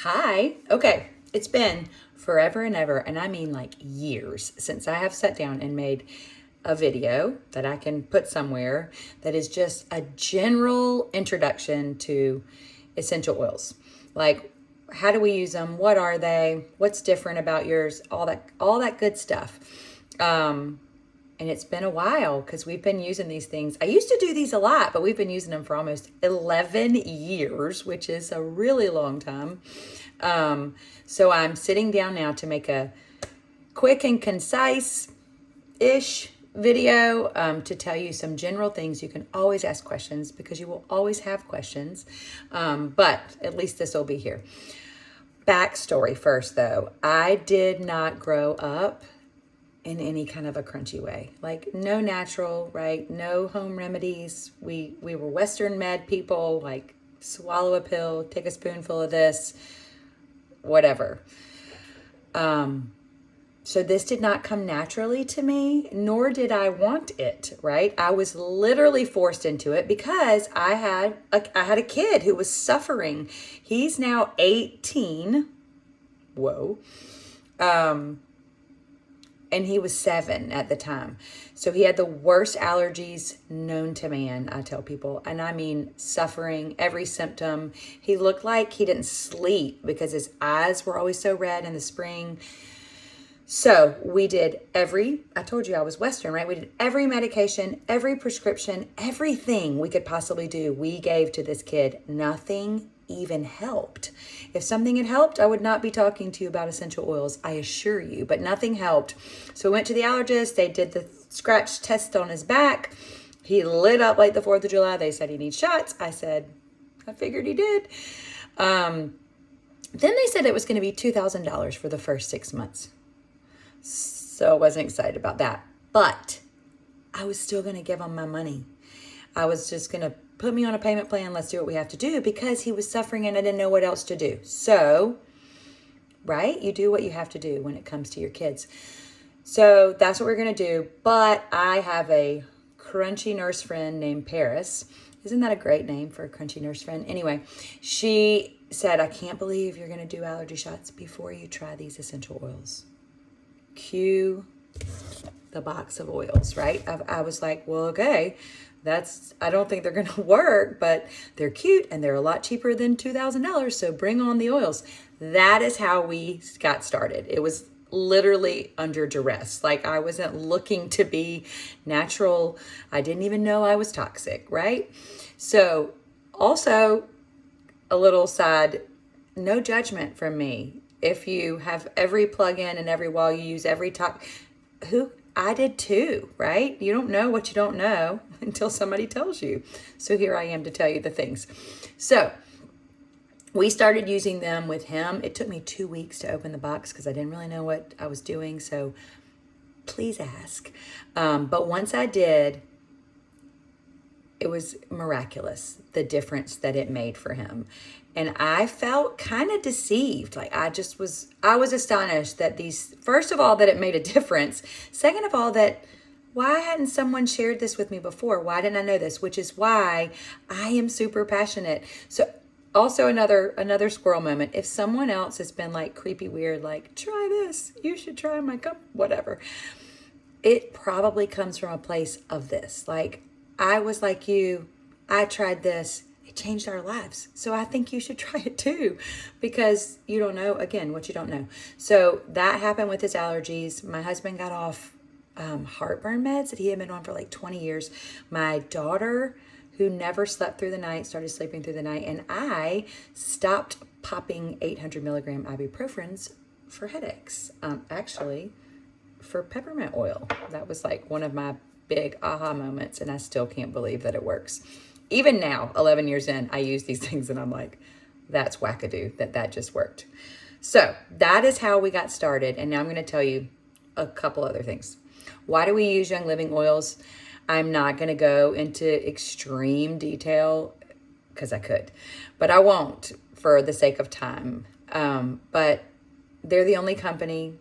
Hi. Okay. It's been forever and ever, and I mean like years, since I have sat down and made a video that I can put somewhere that is just a general introduction to essential oils. Like, how do we use them? What are they? What's different about yours? All that good stuff. And it's been a while because we've been using these things. I used to do these a lot, but we've been using them for almost 11 years, which is a really long time. So I'm sitting down now to make a quick and concise-ish video to tell you some general things. You can always ask questions because you will always have questions, but at least this will be here. Backstory first, though. I did not grow up in any kind of a crunchy way. Like, no natural, right? No home remedies. We were Western med people, like swallow a pill, take a spoonful of this, whatever. So this did not come naturally to me, nor did I want it, right? I was literally forced into it because I had a kid who was suffering. He's now 18. Whoa. And he was 7 at the time. So he had the worst allergies known to man, I tell people. And I mean, suffering, every symptom. He looked like he didn't sleep because his eyes were always so red in the spring. So we did I told you I was Western, right? We did every medication, every prescription, everything we could possibly do. We gave to this kid. Nothing even helped. If something had helped, I would not be talking to you about essential oils, I assure you, but nothing helped. So we went to the allergist. They did the scratch test on his back. He lit up like the 4th of July. They said he needs shots. I said, I figured he did. Then they said it was going to be $2,000 for the first 6 months. So I wasn't excited about that, but I was still going to give him my money. I was just going to put me on a payment plan. Let's do what we have to do because he was suffering and I didn't know what else to do. So, right? You do what you have to do when it comes to your kids. So that's what we're going to do. But I have a crunchy nurse friend named Paris. Isn't that a great name for a crunchy nurse friend? Anyway, she said, I can't believe you're going to do allergy shots before you try these essential oils. Cue the box of oils, right? I was like, well, okay, I don't think they're going to work, but they're cute and they're a lot cheaper than $2,000. So bring on the oils. That is how we got started. It was literally under duress. Like, I wasn't looking to be natural. I didn't even know I was toxic, right? So also a little side, no judgment from me. If you have every plug-in and every wall, you use every top, I did too, right? You don't know what you don't know until somebody tells you. So here I am to tell you the things. So we started using them with him. It took me 2 weeks to open the box because I didn't really know what I was doing. So please ask. But once I did, it was miraculous, the difference that it made for him. And I felt kind of deceived. Like, I was astonished that first of all, that it made a difference. Second of all, why hadn't someone shared this with me before? Why didn't I know this? Which is why I am super passionate. So also another squirrel moment. If someone else has been like creepy, weird, like, try this, you should try my cup, whatever. It probably comes from a place of this. Like, I was like you, I tried this, it changed our lives. So I think you should try it too, because you don't know, again, what you don't know. So that happened with his allergies. My husband got off heartburn meds that he had been on for like 20 years. My daughter, who never slept through the night, started sleeping through the night. And I stopped popping 800 milligram ibuprofens for headaches. Actually, for peppermint oil. That was like one of my big aha moments, and I still can't believe that it works. Even now, 11 years in, I use these things and I'm like, that's wackadoo that just worked. So that is how we got started. And now I'm going to tell you a couple other things. Why do we use Young Living oils? I'm not going to go into extreme detail because I could, but I won't for the sake of time. But they're the only company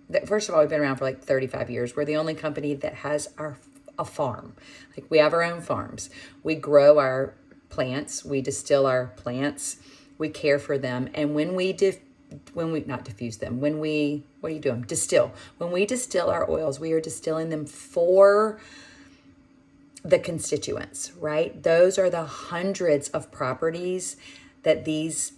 that, first of all, we've been around for like 35 years. We're the only company that has a farm. Like, we have our own farms. We grow our plants. We distill our plants. We care for them. And when we not diffuse them, when we, what are you doing? Distill. When we distill our oils, we are distilling them for the constituents, right? Those are the hundreds of properties that these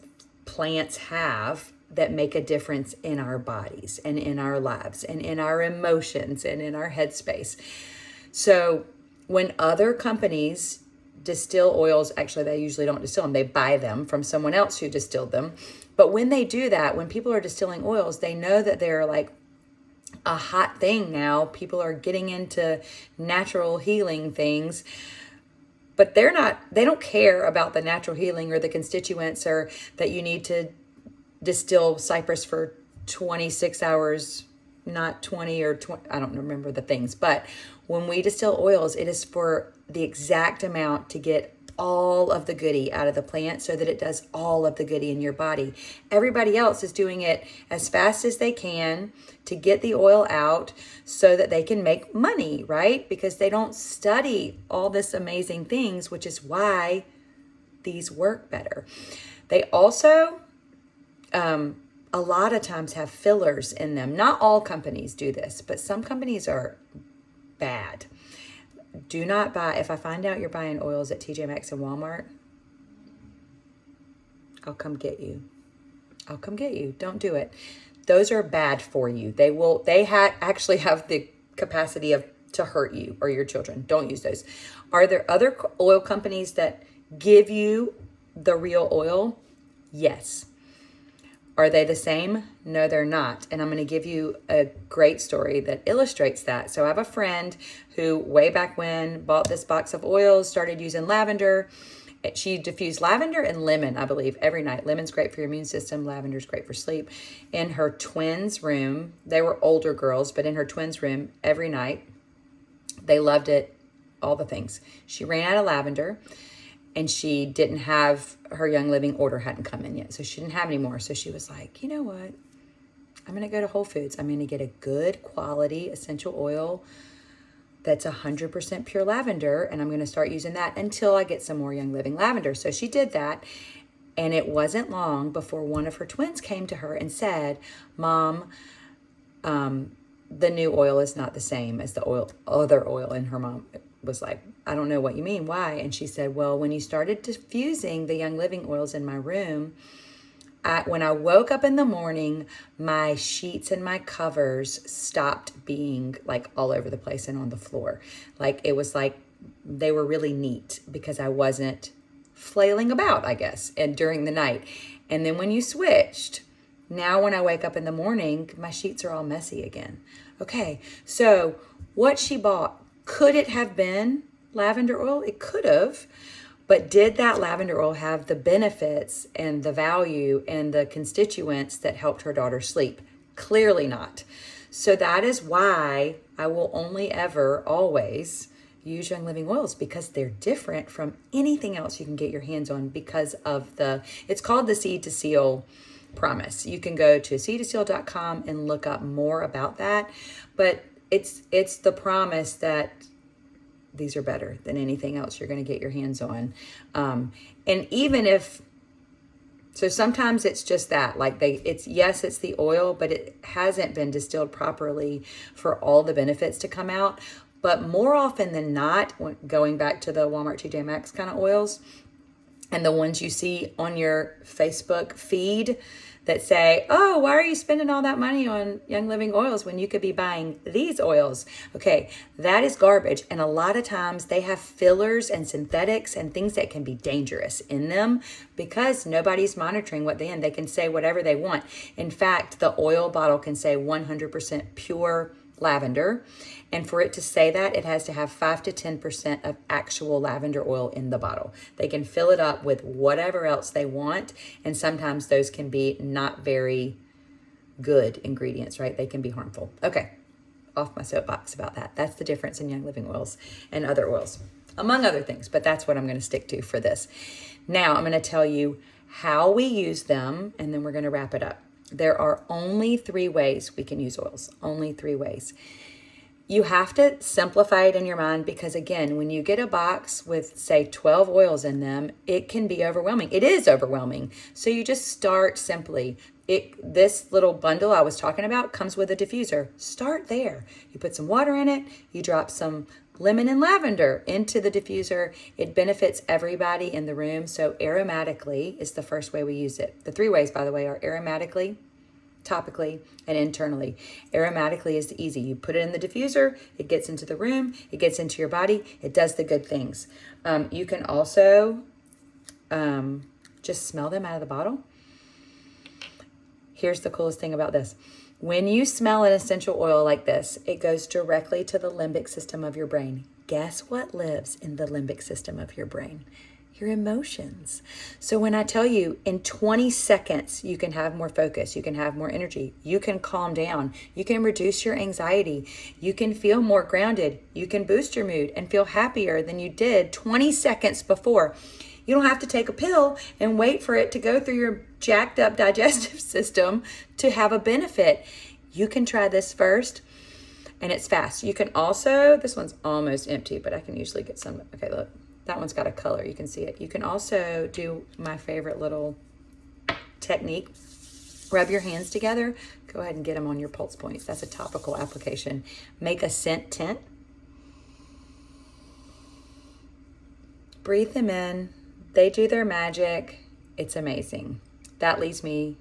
plants have that make a difference in our bodies and in our lives and in our emotions and in our headspace. So when other companies distill oils, actually they usually don't distill them, they buy them from someone else who distilled them. But when they do that, when people are distilling oils, they know that they're like a hot thing now. People are getting into natural healing things, but they don't care about the natural healing or the constituents, or that you need to distill cypress for 26 hours, not 20 or 20, I don't remember the things. But when we distill oils, it is for the exact amount to get all of the goodie out of the plant so that it does all of the goodie in your body. Everybody else is doing it as fast as they can to get the oil out so that they can make money, right? Because they don't study all this amazing things, which is why these work better. They also, a lot of times have fillers in them. Not all companies do this, but some companies are bad. Do not buy, if I find out you're buying oils at TJ Maxx and Walmart, I'll come get you. I'll come get you. Don't do it. Those are bad for you. They actually have the capacity to hurt you or your children. Don't use those. Are there other oil companies that give you the real oil? Yes. Are they the same? No, they're not. And I'm going to give you a great story that illustrates that. So I have a friend who way back when bought this box of oils, started using lavender. She diffused lavender and lemon, I believe, every night. Lemon's great for your immune system. Lavender's great for sleep. In her twins' room, they were older girls, but in her twins' room every night, they loved it, all the things. She ran out of lavender. And she didn't have, her Young Living order hadn't come in yet. So she didn't have any more. So she was like, you know what? I'm going to go to Whole Foods. I'm going to get a good quality essential oil that's 100% pure lavender. And I'm going to start using that until I get some more Young Living lavender. So she did that. And it wasn't long before one of her twins came to her and said, Mom, the new oil is not the same as the other oil. And her mom was like, I don't know what you mean. Why? And she said, well, when you started diffusing the Young Living oils in my room, when I woke up in the morning, my sheets and my covers stopped being like all over the place and on the floor. Like it was like they were really neat because I wasn't flailing about, I guess, and during the night. And then when you switched, now when I wake up in the morning, my sheets are all messy again. Okay, so what she bought, could it have been lavender oil? It could have. But did that lavender oil have the benefits and the value and the constituents that helped her daughter sleep? Clearly not. So that is why I will only ever, always use Young Living oils, because they're different from anything else you can get your hands on because of it's called the Seed to Seal promise. You can go to seedtoseal.com and look up more about that. But it's the promise that these are better than anything else you're going to get your hands on. And even if, so sometimes it's just that, like it's the oil, but it hasn't been distilled properly for all the benefits to come out. But more often than not, going back to the Walmart TJ Maxx kind of oils and the ones you see on your Facebook feed that say, oh, why are you spending all that money on Young Living oils when you could be buying these oils? Okay, that is garbage. And a lot of times they have fillers and synthetics and things that can be dangerous in them because nobody's monitoring what they can say whatever they want. In fact, the oil bottle can say 100% pure lavender. And for it to say that, it has to have 5 to 10% of actual lavender oil in the bottle. They can fill it up with whatever else they want. And sometimes those can be not very good ingredients, right? They can be harmful. Okay, off my soapbox about that. That's the difference in Young Living oils and other oils, among other things. But that's what I'm going to stick to for this. Now, I'm going to tell you how we use them, and then we're going to wrap it up. There are only 3 ways we can use oils. Only 3 ways. You have to simplify it in your mind because, again, when you get a box with, say, 12 oils in them, it can be overwhelming. It is overwhelming. So you just start simply. This little bundle I was talking about comes with a diffuser. Start there. You put some water in it. You drop some lemon and lavender into the diffuser. It benefits everybody in the room. So aromatically is the first way we use it. The 3 ways, by the way, are aromatically, topically, and internally. Aromatically is the easy. You put it in the diffuser, it gets into the room, it gets into your body, it does the good things. You can also just smell them out of the bottle. Here's the coolest thing about this. When you smell an essential oil like this, it goes directly to the limbic system of your brain. Guess what lives in the limbic system of your brain? Your emotions. So when I tell you in 20 seconds, you can have more focus, you can have more energy, you can calm down, you can reduce your anxiety, you can feel more grounded, you can boost your mood and feel happier than you did 20 seconds before. You don't have to take a pill and wait for it to go through your jacked up digestive system to have a benefit. You can try this first, and it's fast. You can also, this one's almost empty, but I can usually get some. Okay, look, that one's got a color. You can see it. You can also do my favorite little technique. Rub your hands together. Go ahead and get them on your pulse points. That's a topical application. Make a scent tent. Breathe them in. They do their magic. It's amazing. That leads me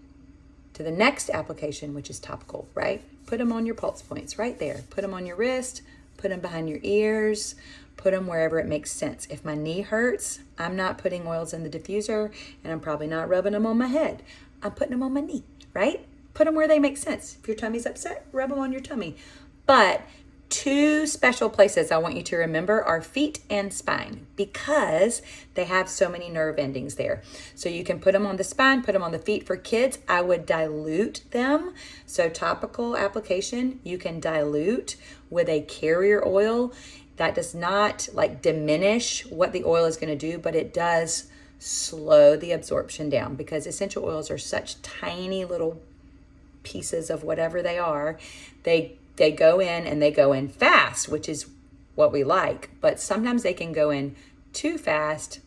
to the next application, which is topical, right? Put them on your pulse points right there. Put them on your wrist, put them behind your ears, put them wherever it makes sense. If my knee hurts, I'm not putting oils in the diffuser, and I'm probably not rubbing them on my head. I'm putting them on my knee, right? Put them where they make sense. If your tummy's upset, rub them on your tummy. But 2 special places I want you to remember are feet and spine because they have so many nerve endings there. So you can put them on the spine, put them on the feet. For kids, I would dilute them. So topical application, you can dilute with a carrier oil. That does not diminish what the oil is going to do, but it does slow the absorption down because essential oils are such tiny little pieces of whatever they are. They go in and they go in fast, which is what we like, but sometimes they can go in too fast.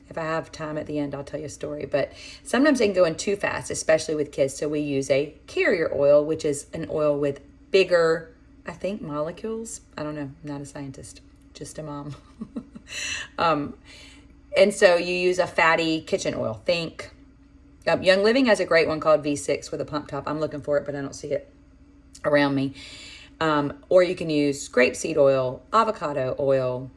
If I have time at the end, I'll tell you a story, but sometimes they can go in too fast, especially with kids. So we use a carrier oil, which is an oil with bigger, I think, molecules. I don't know, I'm not a scientist, just a mom. And so you use a fatty kitchen oil. Think, Young Living has a great one called V6 with a pump top. I'm looking for it, but I don't see it around me. Or you can use grapeseed oil, avocado oil,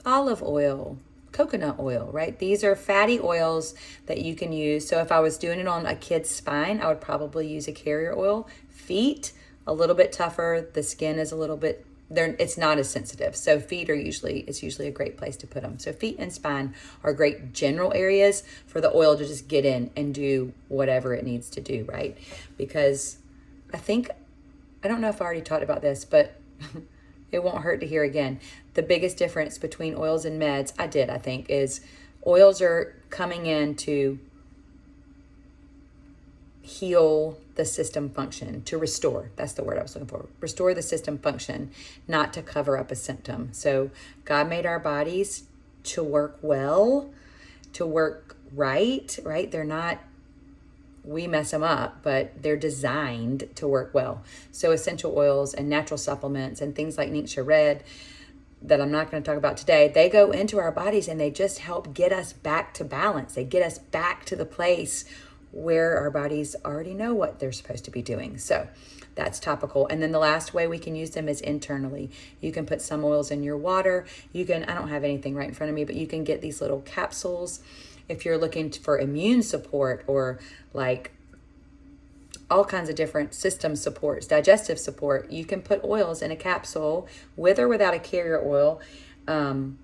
olive oil, coconut oil, right? These are fatty oils that you can use. So if I was doing it on a kid's spine, I would probably use a carrier oil. Feet, a little bit tougher. The skin is a little bit, it's not as sensitive. So feet it's usually a great place to put them. So feet and spine are great general areas for the oil to just get in and do whatever it needs to do, right? Because I don't know if I already talked about this, but it won't hurt to hear again. The biggest difference between oils and meds, I think, is oils are coming in to heal the system function, to restore. That's the word I was looking for. Restore the system function, not to cover up a symptom. So God made our bodies to work well, to work right? They're not, we mess them up, but they're designed to work well. So essential oils and natural supplements and things like Ningxia Red that I'm not going to talk about today, they go into our bodies and they just help get us back to balance. They get us back to the place where our bodies already know what they're supposed to be doing. So that's topical. And then the last way we can use them is internally. You can put some oils in your water. I don't have anything right in front of me, but you can get these little capsules. If you're looking for immune support or all kinds of different system supports, digestive support, you can put oils in a capsule with or without a carrier oil and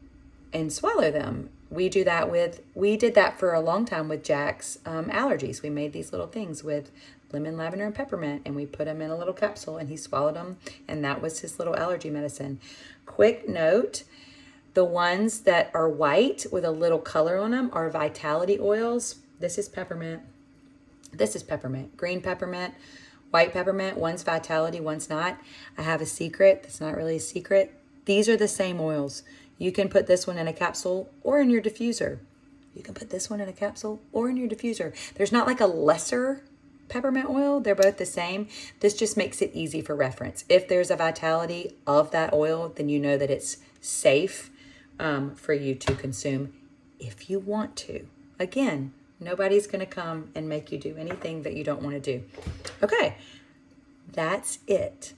swallow them. We did that for a long time with Jack's allergies. We made these little things with lemon, lavender, and peppermint, and we put them in a little capsule and he swallowed them, and that was his little allergy medicine. Quick note, the ones that are white with a little color on them are vitality oils. This is peppermint. Green peppermint, white peppermint. One's Vitality, one's not. I have a secret. That's not really a secret. These are the same oils. You can put this one in a capsule or in your diffuser. You can put this one in a capsule or in your diffuser. There's not like a lesser peppermint oil. They're both the same. This just makes it easy for reference. If there's a Vitality of that oil, then you know that it's safe for you to consume if you want to. Again, nobody's going to come and make you do anything that you don't want to do. Okay, that's it.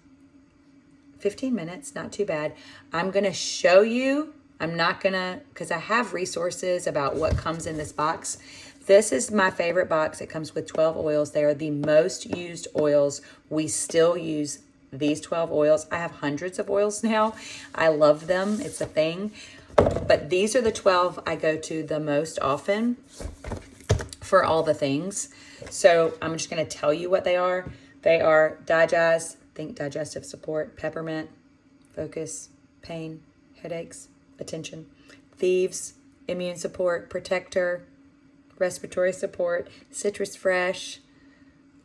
15 minutes, not too bad. I'm going to show you. I'm not going to, because I have resources about what comes in this box. This is my favorite box. It comes with 12 oils. They are the most used oils. We still use these 12 oils. I have hundreds of oils now. I love them. It's a thing. But these are the 12 I go to the most often for all the things. So I'm just going to tell you what they are. They are Digest, think digestive support, peppermint, focus, pain, headaches, attention, thieves, immune support, protector, respiratory support, citrus fresh,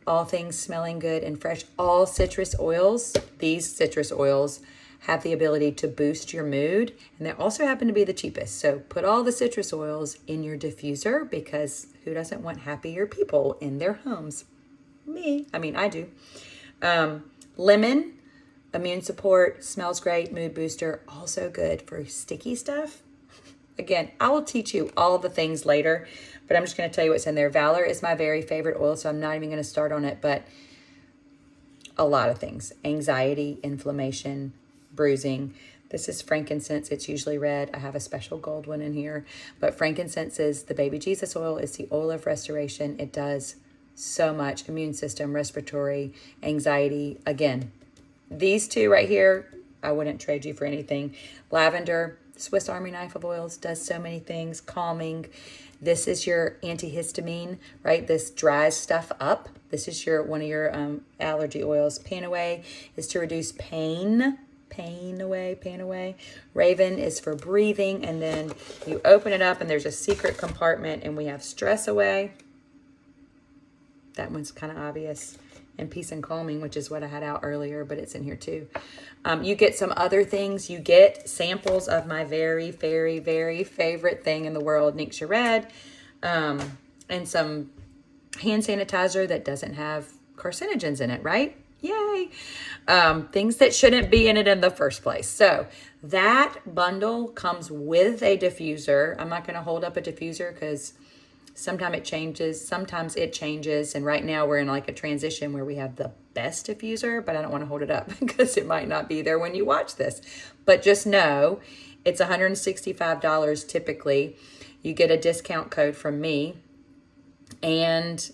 all things smelling good and fresh. All citrus oils, these citrus oils have the ability to boost your mood, and they also happen to be the cheapest. So put all the citrus oils in your diffuser, because who doesn't want happier people in their homes? Me. I mean, I do. Lemon, immune support, smells great, mood booster, also good for sticky stuff. Again, I will teach you all the things later, but I'm just going to tell you what's in there. Valor is my very favorite oil, so I'm not even going to start on it, but a lot of things. Anxiety, inflammation, bruising. This is frankincense. It's usually red. I have a special gold one in here, but frankincense is the baby Jesus oil. It's the oil of restoration. It does so much. Immune system, respiratory, anxiety. Again, these two right here, I wouldn't trade you for anything. Lavender, Swiss Army knife of oils, does so many things. Calming. This is your antihistamine, right? This dries stuff up. This is your one of your allergy oils. Pain Away is to reduce pain. Pain away. Raven is for breathing. And then you open it up and there's a secret compartment, and we have Stress Away. That one's kind of obvious. And Peace and Calming, which is what I had out earlier, but it's in here too. You get some other things. You get samples of my very, very, very favorite thing in the world, Nixia Red, and some hand sanitizer that doesn't have carcinogens in it, right? Yay. Things that shouldn't be in it in the first place. So that bundle comes with a diffuser. I'm not going to hold up a diffuser because sometimes it changes. And right now we're in like a transition where we have the best diffuser, but I don't want to hold it up because it might not be there when you watch this. But just know it's $165 typically. You get a discount code from me, and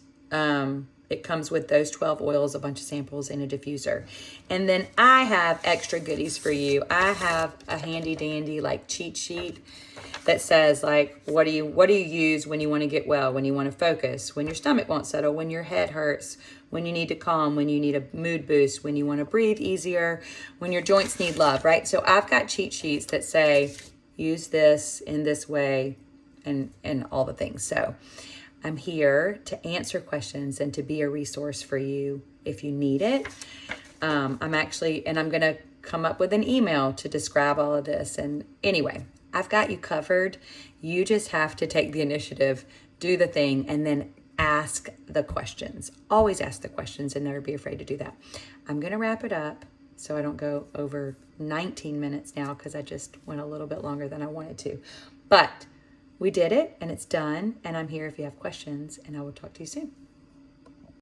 it comes with those 12 oils, a bunch of samples, and a diffuser. And then I have extra goodies for you. I have a handy dandy like cheat sheet that says like, what do you use when you want to get well, when you want to focus, when your stomach won't settle, when your head hurts, when you need to calm, when you need a mood boost, when you want to breathe easier, when your joints need love, right? So I've got cheat sheets that say, use this in this way, and all the things. So I'm here to answer questions and to be a resource for you if you need it. I'm going to come up with an email to describe all of this. And anyway, I've got you covered. You just have to take the initiative, do the thing, and then ask the questions. Always ask the questions and never be afraid to do that. I'm going to wrap it up so I don't go over 19 minutes now because I just went a little bit longer than I wanted to. But we did it, and it's done, and I'm here if you have questions, and I will talk to you soon.